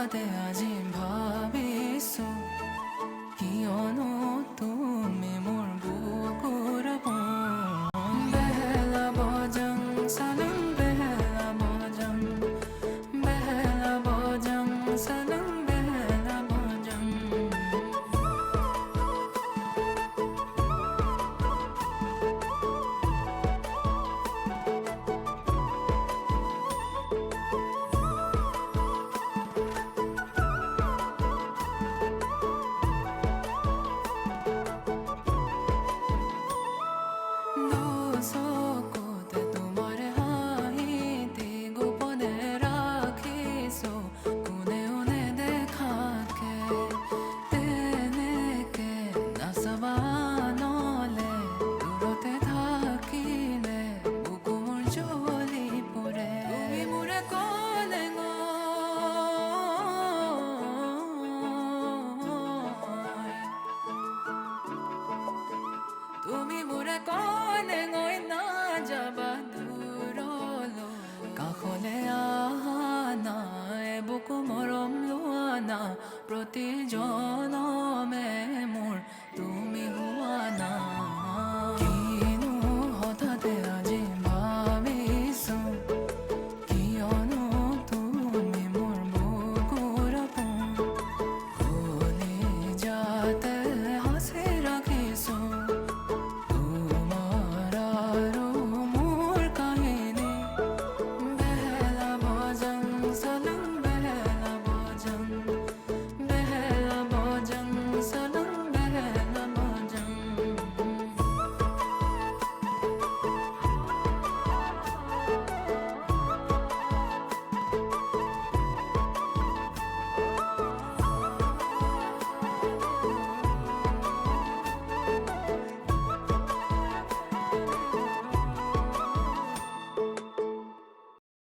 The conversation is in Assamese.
হঠাতে আজি ভাবিছো কিয়নো তুমি মোৰ বুকুৰ আপোন বেলা বজাং চানং বেলা বজাং চানং বেলা বজাং চকুতে তোমাৰ হাঁহিতে গোপনে ৰাখিছো কোনেও নেদেখাকে তেনেকে নাচাবা নলে দূৰতে থাকিলে বুকু মোৰ জ্বলি পৰে তুমি মোৰে ক'লে তুমি